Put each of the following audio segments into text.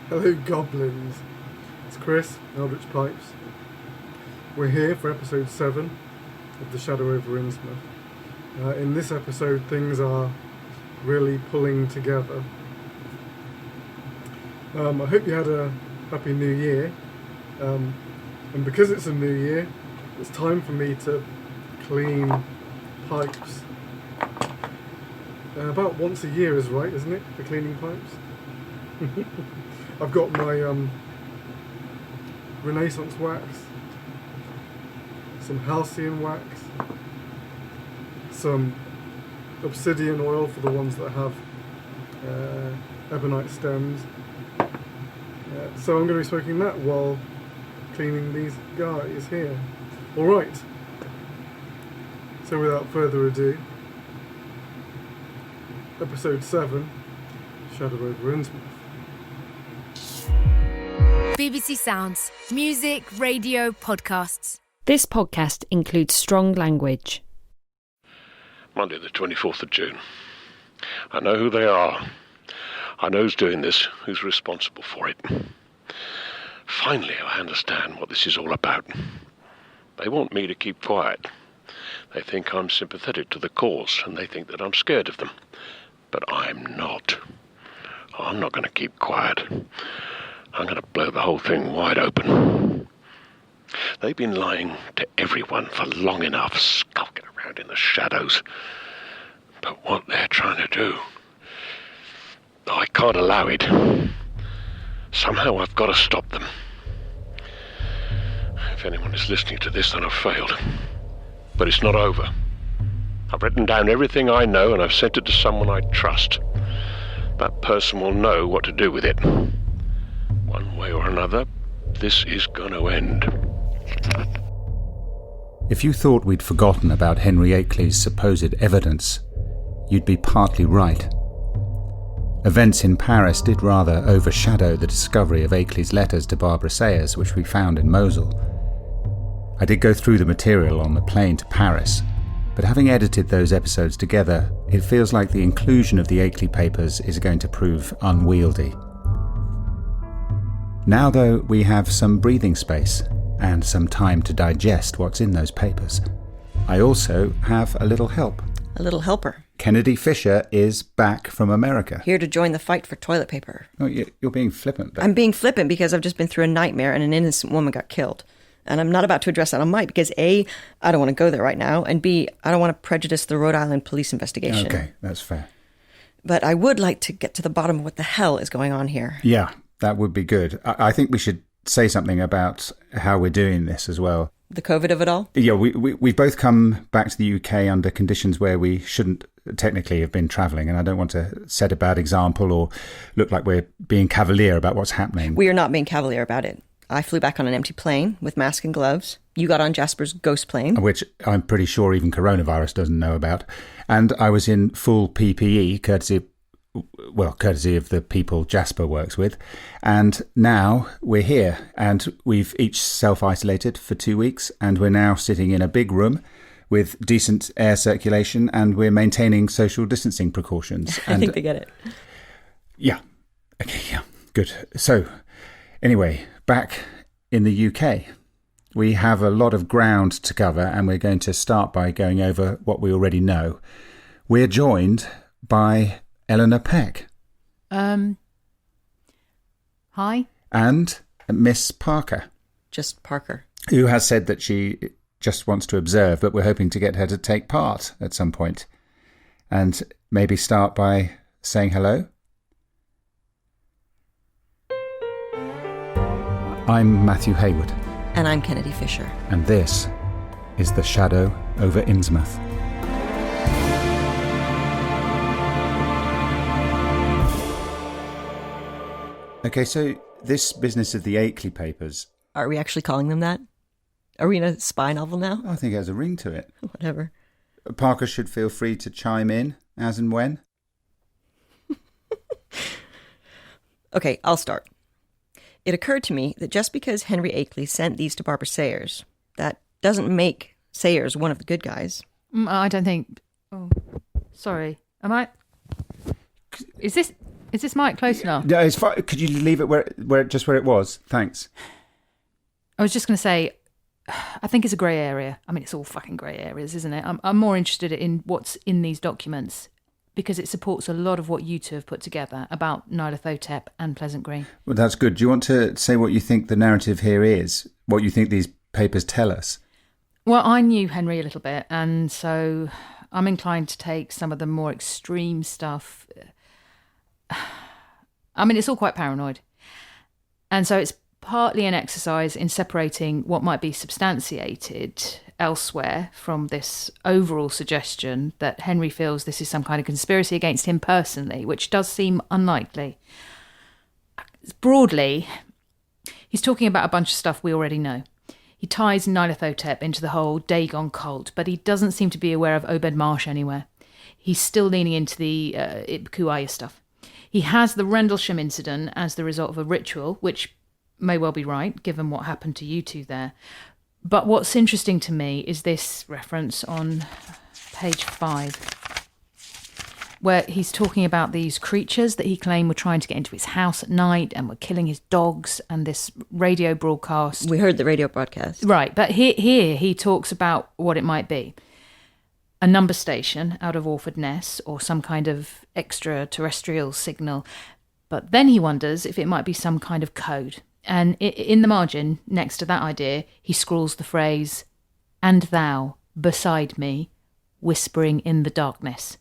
Hello goblins, it's Chris, Eldritch Pipes. We're here for episode 7 of The Shadow over Innsmouth. In this episode things are really pulling together. I hope you had a happy new year, and because it's a new year, it's time for me to clean pipes. About once a year is right, isn't it, for cleaning pipes? I've got my Renaissance wax, some halcyon wax, some obsidian oil for the ones that have ebonite stems. So I'm going to be smoking that while cleaning these guys here. Alright, so without further ado, episode 7, Shadow over Innsmouth. BBC Sounds. Music, radio, podcasts. This podcast includes strong language. Monday the 24th of June. I know who they are. I know who's doing this, who's responsible for it. Finally, I understand what this is all about. They want me to keep quiet. They think I'm sympathetic to the cause, and they think that I'm scared of them. But I'm not. I'm not going to keep quiet. I'm going to blow the whole thing wide open. They've been lying to everyone for long enough, skulking around in the shadows. But what they're trying to do, I can't allow it. Somehow I've got to stop them. If anyone is listening to this, then I've failed. But it's not over. I've written down everything I know and I've sent it to someone I trust. That person will know what to do with it. One way or another, this is going to end. If you thought we'd forgotten about Henry Akeley's supposed evidence, you'd be partly right. Events in Paris did rather overshadow the discovery of Akeley's letters to Barbara Sayers, which we found in Mosul. I did go through the material on the plane to Paris, but having edited those episodes together, it feels like the inclusion of the Akeley papers is going to prove unwieldy. Now, though, we have some breathing space and some time to digest what's in those papers. I also have a little help. A little helper. Kennedy Fisher is back from America. Here to join the fight for toilet paper. Oh, you're being flippant. But... I'm being flippant because I've just been through a nightmare and an innocent woman got killed. And I'm not about to address that on mic because A, I don't want to go there right now, and B, I don't want to prejudice the Rhode Island police investigation. Okay, that's fair. But I would like to get to the bottom of what the hell is going on here. Yeah, that would be good. I think we should say something about how we're doing this as well. The COVID of it all? Yeah, we've both come back to the UK under conditions where we shouldn't technically have been travelling, and I don't want to set a bad example or look like we're being cavalier about what's happening. We are not being cavalier about it. I flew back on an empty plane with mask and gloves. You got on Jasper's ghost plane. Which I'm pretty sure even coronavirus doesn't know about. And I was in full PPE, courtesy of the people Jasper works with. And now we're here, and we've each self-isolated for 2 weeks, and we're now sitting in a big room with decent air circulation, and we're maintaining social distancing precautions. I think they get it. Yeah. Okay, yeah. Good. So, anyway, back in the UK, we have a lot of ground to cover, and we're going to start by going over what we already know. We're joined by Eleanor Peck. Hi. And Miss Parker. Just Parker. Who has said that she just wants to observe, but we're hoping to get her to take part at some point. And maybe start by saying hello. I'm Matthew Hayward. And I'm Kennedy Fisher. And this is The Shadow over Innsmouth. Okay, so this business of the Akeley papers... Are we actually calling them that? Are we in a spy novel now? I think it has a ring to it. Whatever. Parker should feel free to chime in, as and when. Okay, I'll start. It occurred to me that just because Henry Akeley sent these to Barbara Sayers, that doesn't make Sayers one of the good guys. I don't think... Oh, sorry. Am I... Is Is this mic close enough? No, it's fine. Could you leave it where it was? Thanks. I was just going to say, I think it's a grey area. I mean, it's all fucking grey areas, isn't it? I'm more interested in what's in these documents because it supports a lot of what you two have put together about Nyarlathotep and Pleasant Green. Well, that's good. Do you want to say what you think the narrative here is? What you think these papers tell us? Well, I knew Henry a little bit, and so I'm inclined to take some of the more extreme stuff. I mean, it's all quite paranoid. And so it's partly an exercise in separating what might be substantiated elsewhere from this overall suggestion that Henry feels this is some kind of conspiracy against him personally, which does seem unlikely. Broadly, he's talking about a bunch of stuff we already know. He ties Nyarlathotep into the whole Dagon cult, but he doesn't seem to be aware of Obed Marsh anywhere. He's still leaning into the Ibkuaya stuff. He has the Rendlesham incident as the result of a ritual, which may well be right, given what happened to you two there. But what's interesting to me is this reference on page 5, where he's talking about these creatures that he claimed were trying to get into his house at night and were killing his dogs, and this radio broadcast. We heard the radio broadcast. Right, but here he talks about what it might be. A number station out of Orford Ness or some kind of extraterrestrial signal. But then he wonders if it might be some kind of code. And in the margin, next to that idea, he scrawls the phrase, "And thou, beside me, whispering in the darkness."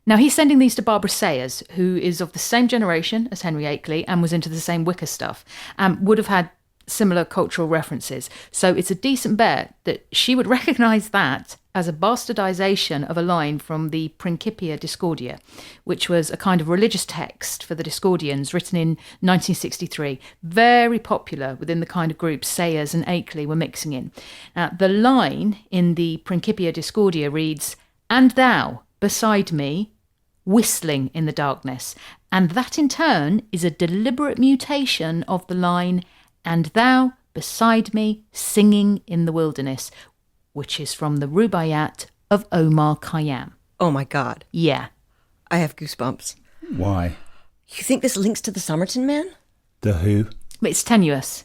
Now, he's sending these to Barbara Sayers, who is of the same generation as Henry Akeley and was into the same Wicca stuff, and would have had similar cultural references. So it's a decent bet that she would recognise that as a bastardisation of a line from the Principia Discordia, which was a kind of religious text for the Discordians written in 1963, very popular within the kind of groups Sayers and Akeley were mixing in. Now, the line in the Principia Discordia reads, "And thou, beside me, whistling in the darkness." And that in turn is a deliberate mutation of the line, "And thou, beside me, singing in the wilderness," which is from the Rubaiyat of Omar Khayyam. Oh my God. Yeah. I have goosebumps. Why? You think this links to the Somerton man? The who? It's tenuous.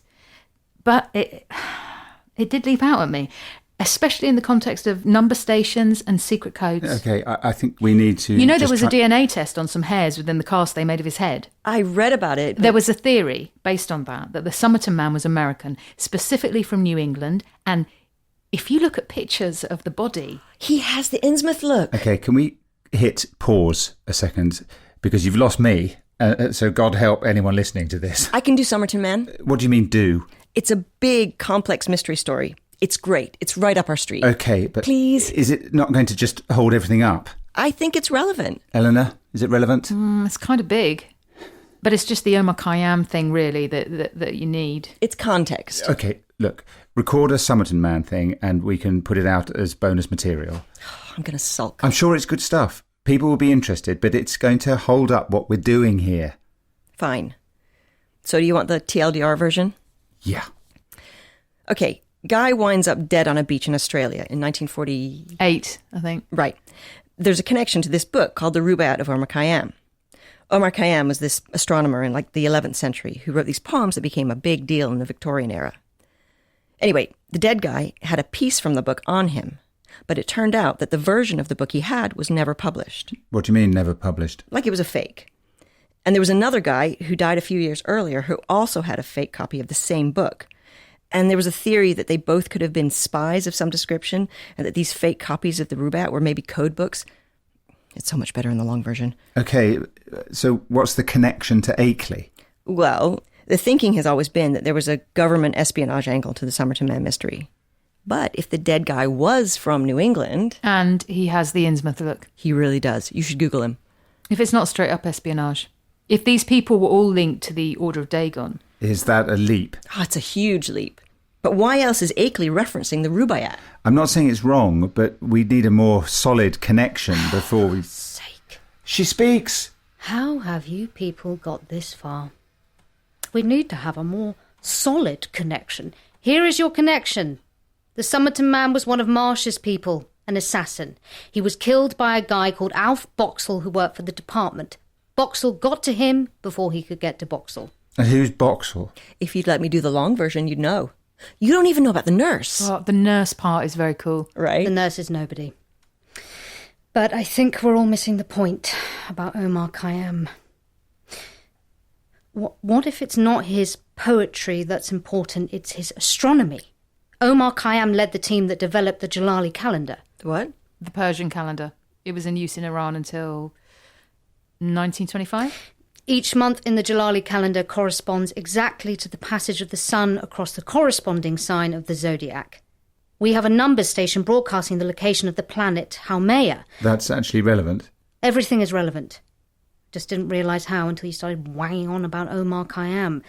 But it did leap out at me, especially in the context of number stations and secret codes. Okay, I think we need to... You know, there was a DNA test on some hairs within the cast they made of his head. I read about it. There was a theory based on that the Somerton man was American, specifically from New England, and if you look at pictures of the body... He has the Innsmouth look. Okay, can we hit pause a second? Because you've lost me, so God help anyone listening to this. I can do Somerton man. What do you mean, do? It's a big, complex mystery story. It's great. It's right up our street. Okay, but... Please. Is it not going to just hold everything up? I think it's relevant. Eleanor, is it relevant? It's kind of big. But it's just the Omar Khayyam thing, really, that you need. It's context. Okay, look, record a Somerton man thing and we can put it out as bonus material. I'm going to sulk. I'm sure it's good stuff. People will be interested, but it's going to hold up what we're doing here. Fine. So do you want the TLDR version? Yeah. Okay, guy winds up dead on a beach in Australia in 1948, I think. Right. There's a connection to this book called The Rubaiyat of Omar Khayyam. Omar Khayyam was this astronomer in the 11th century who wrote these poems that became a big deal in the Victorian era. Anyway, the dead guy had a piece from the book on him, but it turned out that the version of the book he had was never published. What do you mean, never published? Like it was a fake. And there was another guy who died a few years earlier who also had a fake copy of the same book. And there was a theory that they both could have been spies of some description, and that these fake copies of the Rubaiyat were maybe code books. It's so much better in the long version. Okay, so what's the connection to Akeley? Well, the thinking has always been that there was a government espionage angle to the Somerton man mystery. But if the dead guy was from New England... And he has the Innsmouth look. He really does. You should Google him. If it's not straight up espionage. If these people were all linked to the Order of Dagon... Is that a leap? Oh, it's a huge leap. But why else is Akeley referencing the Rubaiyat? I'm not saying it's wrong, but we need a more solid connection before we... Sake. She speaks! How have you people got this far? We need to have a more solid connection. Here is your connection. The Somerton man was one of Marsh's people, an assassin. He was killed by a guy called Alf Boxall who worked for the department. Boxall got to him before he could get to Boxall. And who's Boxall? If you'd let me do the long version, you'd know. You don't even know about the nurse. Oh, the nurse part is very cool. Right? The nurse is nobody. But I think we're all missing the point about Omar Khayyam. What if it's not his poetry that's important, it's his astronomy? Omar Khayyam led the team that developed the Jalali calendar. What? The Persian calendar. It was in use in Iran until 1925. Each month in the Jalali calendar corresponds exactly to the passage of the sun across the corresponding sign of the zodiac. We have a numbers station broadcasting the location of the planet Haumea. That's actually relevant. Everything is relevant. Just didn't realise how until you started wanging on about Omar Khayyam.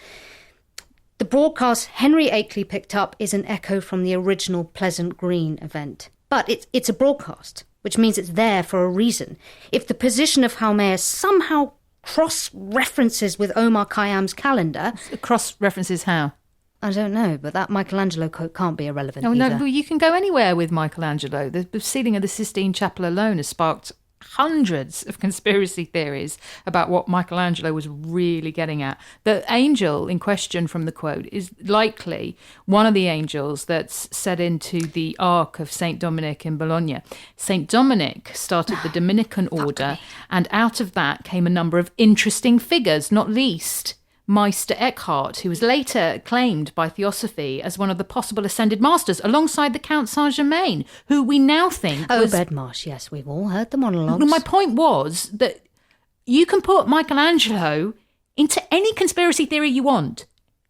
The broadcast Henry Akeley picked up is an echo from the original Pleasant Green event. But it's a broadcast, which means it's there for a reason. If the position of Haumea somehow cross-references with Omar Khayyam's calendar... Cross-references how? I don't know, but that Michelangelo quote can't be irrelevant either. No, you can go anywhere with Michelangelo. The ceiling of the Sistine Chapel alone has sparked hundreds of conspiracy theories about what Michelangelo was really getting at. The angel in question from the quote is likely one of the angels that's set into the Ark of St. Dominic in Bologna. St. Dominic started the Dominican order, and out of that came a number of interesting figures, not least Meister Eckhart, who was later claimed by Theosophy as one of the possible ascended masters, alongside the Count Saint-Germain, who we now think was... Obed Marsh, yes, we've all heard the monologues. My point was that you can put Michelangelo into any conspiracy theory you want,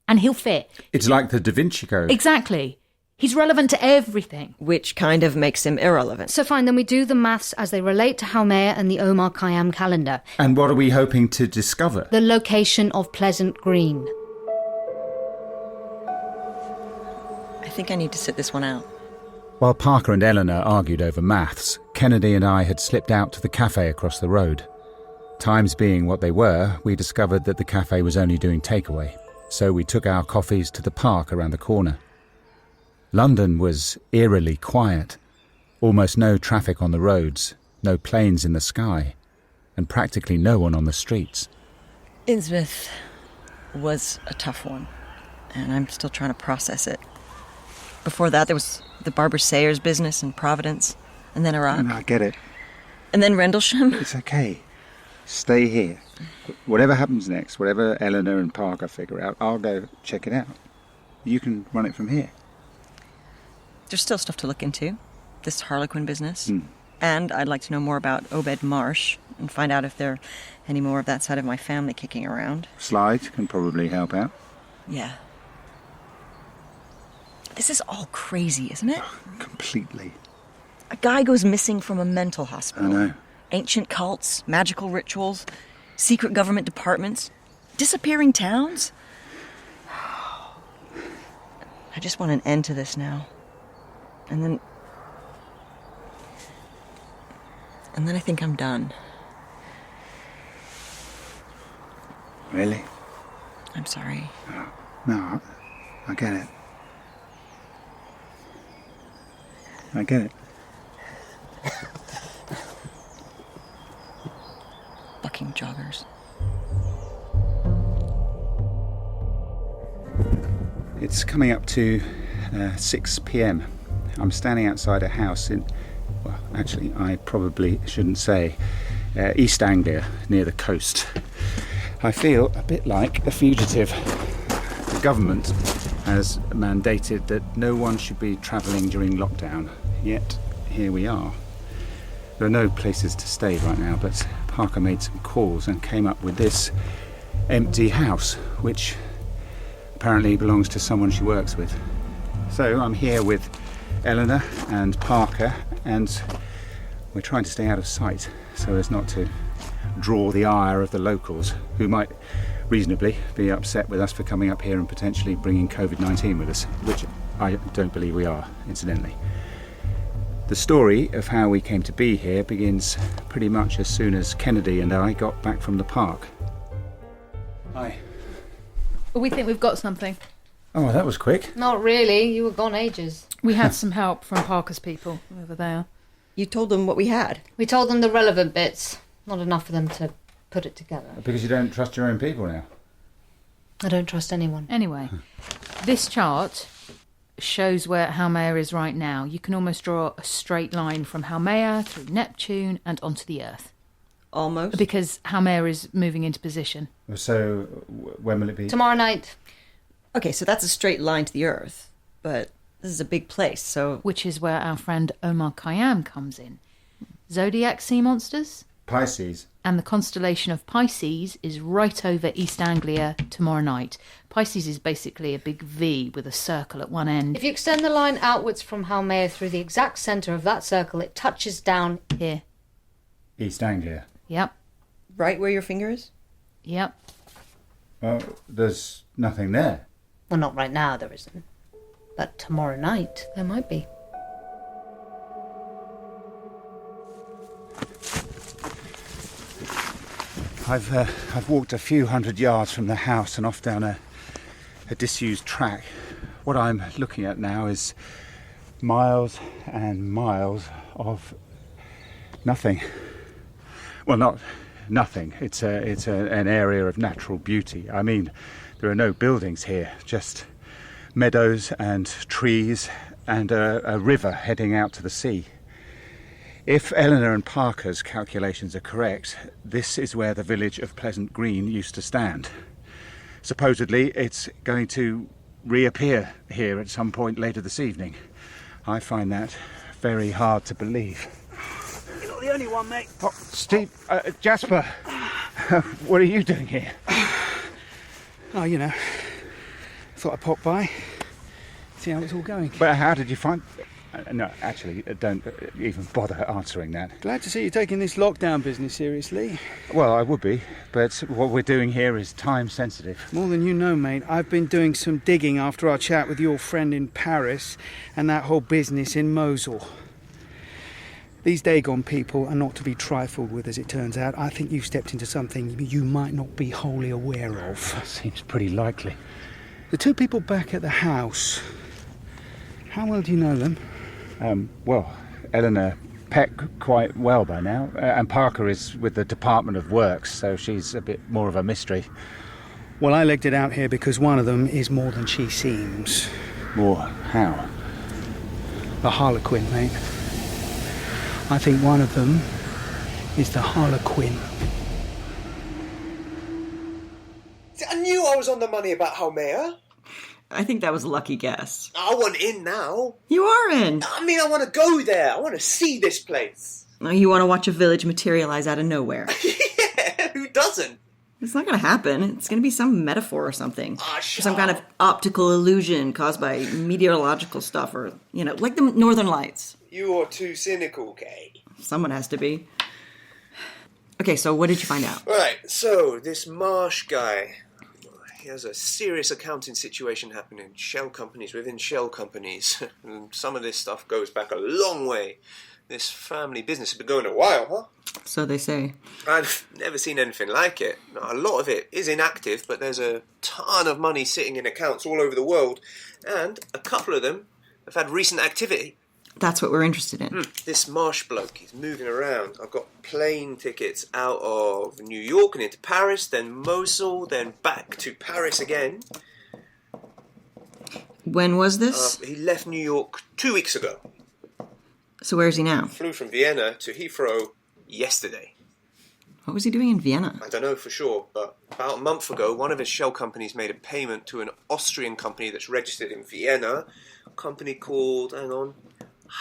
and he'll fit. It's like the Da Vinci Code. Exactly. He's relevant to everything. Which kind of makes him irrelevant. So fine, then we do the maths as they relate to Haumea and the Omar Khayyam calendar. And what are we hoping to discover? The location of Pleasant Green. I think I need to sit this one out. While Parker and Eleanor argued over maths, Kennedy and I had slipped out to the cafe across the road. Times being what they were, we discovered that the cafe was only doing takeaway, so we took our coffees to the park around the corner. London was eerily quiet. Almost no traffic on the roads, no planes in the sky, and practically no one on the streets. Innsmouth was a tough one, and I'm still trying to process it. Before that, there was the Barbara Sayers business in Providence, and then Iraq. I get it. And then Rendlesham. It's okay. Stay here. Whatever happens next, whatever Eleanor and Parker figure out, I'll go check it out. You can run it from here. There's still stuff to look into. This harlequin business. And I'd like to know more about Obed Marsh and find out if there are any more of that side of my family kicking around. Slide can probably help out. Yeah. This is all crazy, isn't it? Completely. A guy goes missing from a mental hospital. I know. Ancient cults, magical rituals, secret government departments, disappearing towns. I just want an end to this now. And then I think I'm done. Really? I'm sorry. No, I get it. I get it. Bucking joggers. It's coming up to 6 p.m. I'm standing outside a house in, well, actually, I probably shouldn't say, East Anglia, near the coast. I feel a bit like a fugitive. The government has mandated that no one should be travelling during lockdown, yet here we are. There are no places to stay right now, but Parker made some calls and came up with this empty house, which apparently belongs to someone she works with. So I'm here with Eleanor and Parker, and we're trying to stay out of sight so as not to draw the ire of the locals, who might reasonably be upset with us for coming up here and potentially bringing COVID-19 with us, which I don't believe we are, incidentally. The story of how we came to be here begins pretty much as soon as Kennedy and I got back from the park. Hi. We think we've got something. Oh, that was quick. Not really. You were gone ages. We had some help from Parker's people, whoever they are. You told them what we had. We told them the relevant bits. Not enough for them to put it together. Because you don't trust your own people now. I don't trust anyone. Anyway, this chart shows where Haumea is right now. You can almost draw a straight line from Haumea through Neptune and onto the Earth. Almost. Because Haumea is moving into position. So, when will it be? Tomorrow night. Okay, so that's a straight line to the Earth, but this is a big place, so... Which is where our friend Omar Khayyam comes in. Zodiac sea monsters? Pisces. And the constellation of Pisces is right over East Anglia tomorrow night. Pisces is basically a big V with a circle at one end. If you extend the line outwards from Haumea through the exact centre of that circle, it touches down here. East Anglia. Yep. Right where your finger is? Yep. Well, there's nothing there. Well, not right now, there isn't. But tomorrow night, there might be. I've walked a few hundred yards from the house and off down a disused track. What I'm looking at now is miles and miles of nothing. Well, not nothing. It's an area of natural beauty. I mean, there are no buildings here, just meadows and trees and a river heading out to the sea. If Eleanor and Parker's calculations are correct, this is where the village of Pleasant Green used to stand. Supposedly, it's going to reappear here at some point later this evening. I find that very hard to believe. You're not the only one, mate. Oh, Steve, Jasper, what are you doing here? Oh, you know, thought I'd pop by, see how it's all going. But how did you find... No, actually, don't even bother answering that. Glad to see you taking this lockdown business seriously. Well, I would be, but what we're doing here is time sensitive. More than you know, mate. I've been doing some digging after our chat with your friend in Paris and that whole business in Mosul. These Dagon people are not to be trifled with, as it turns out. I think you've stepped into something you might not be wholly aware of. That seems pretty likely. The two people back at the house, how well do you know them? Well, Eleanor Peck quite well by now, and Parker is with the Department of Works, so she's a bit more of a mystery. Well, I legged it out here because one of them is more than she seems. More how? The harlequin, mate. I think one of them is the harlequin. I knew I was on the money about Haumea. I think that was a lucky guess. I want in now. You are in. I mean, I want to go there. I want to see this place. You want to watch a village materialize out of nowhere. Yeah, who doesn't? It's not going to happen. It's going to be some metaphor or something. Ah, or some kind of optical illusion caused by meteorological stuff or, like the Northern Lights. You're too cynical, Kay. Someone has to be. Okay, so what did you find out? Right, so this Marsh guy, he has a serious accounting situation happening. Shell companies within shell companies. And some of this stuff goes back a long way. This family business has been going a while, huh? So they say. I've never seen anything like it. A lot of it is inactive, but there's a ton of money sitting in accounts all over the world. And a couple of them have had recent activity. That's what we're interested in. This Marsh bloke, he's moving around. I've got plane tickets out of New York and into Paris, then Mosul, then back to Paris again. When was this? He left New York 2 weeks ago. So where is he now? Flew from Vienna to Heathrow yesterday. What was he doing in Vienna? I don't know for sure, but about a month ago, one of his shell companies made a payment to an Austrian company that's registered in Vienna. A company called,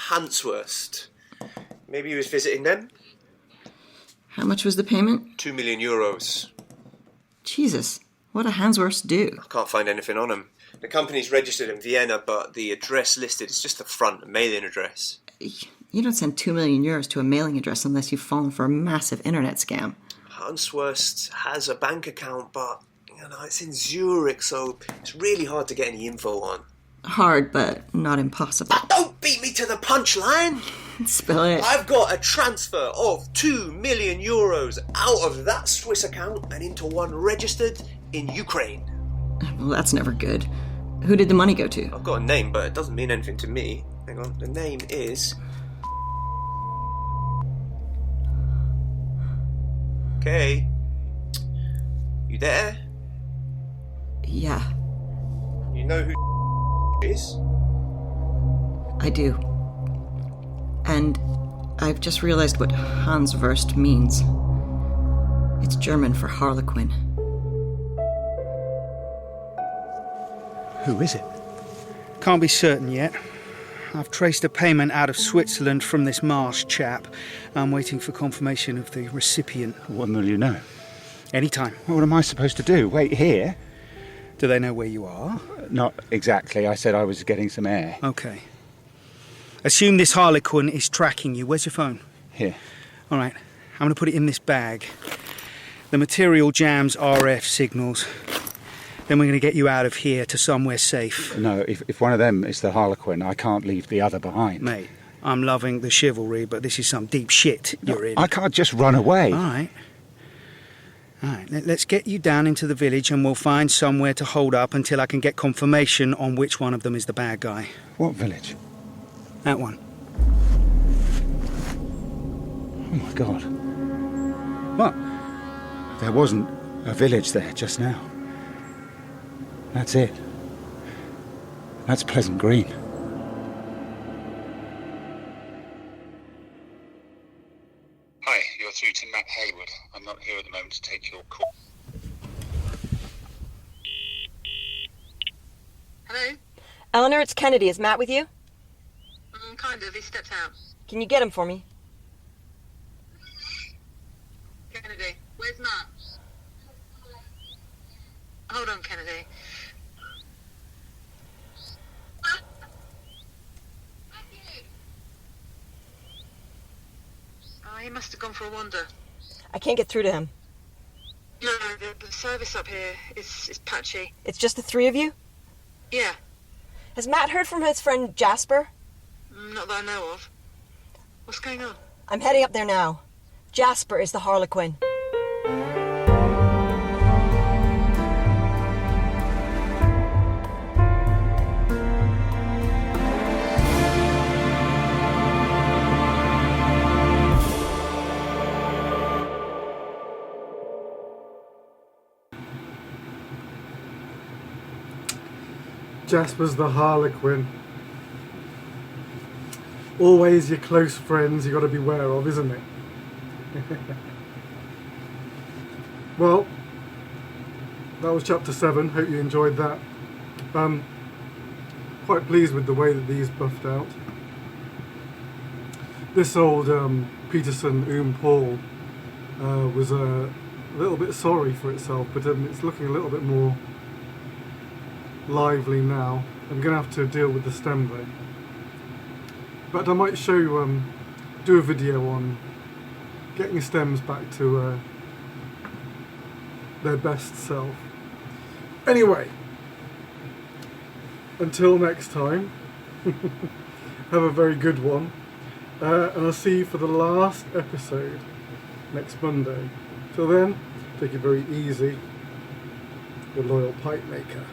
Hanswurst. Maybe he was visiting them. How much was the payment? 2 million euros. Jesus, what did Hanswurst do? I can't find anything on him. The company's registered in Vienna, but the address listed is just the front, a mailing address. You don't send 2 million euros to a mailing address unless you've fallen for a massive internet scam. Hanswurst has a bank account, but it's in Zurich, so it's really hard to get any info on. Hard, but not impossible. Don't beat me to the punchline! Spill it. I've got a transfer of 2 million euros out of that Swiss account and into one registered in Ukraine. Well, that's never good. Who did the money go to? I've got a name, but it doesn't mean anything to me. Hang on, the name is... Kay, there? Yeah, You know who is? I do. And I've just realized what Hanswurst means. It's German for harlequin. Who is it? Can't be certain yet. I've traced a payment out of Switzerland from this Marsh chap. I'm waiting for confirmation of the recipient. When will you know? Anytime. What am I supposed to do? Wait here? Do they know where you are? Not exactly. I said I was getting some air. Okay. Assume this harlequin is tracking you. Where's your phone? Here. All right. I'm going to put it in this bag. The material jams RF signals. Then we're going to get you out of here to somewhere safe. No, if one of them is the harlequin, I can't leave the other behind. Mate, I'm loving the chivalry, but this is some deep shit you're in. I can't just run away. All right. All right, let's get you down into the village and we'll find somewhere to hold up until I can get confirmation on which one of them is the bad guy. What village? That one. Oh my God. What? There wasn't a village there just now. That's it. That's Pleasant Green. Hi, you're through to Matt Haywood. I'm not here at the moment to take your call. Hello? Eleanor, it's Kennedy. Is Matt with you? Kind of. He stepped out. Can you get him for me? Kennedy, where's Matt? Hold on, Kennedy. He must have gone for a wander. I can't get through to him. No, the service up here is patchy. It's just the three of you? Yeah. Has Matt heard from his friend Jasper? Not that I know of. What's going on? I'm heading up there now. Jasper is the harlequin. Jasper's the harlequin. Always your close friends you got to beware of, isn't it? Well, that was chapter 7. Hope you enjoyed that. Quite pleased with the way that these buffed out. This old Peterson Paul was a little bit sorry for itself, but it's looking a little bit more lively now. I'm going to have to deal with the stem though. But I might show, do a video on getting stems back to their best self. Anyway, until next time, have a very good one, and I'll see you for the last episode next Monday. Till then, take it very easy, your loyal pipe maker.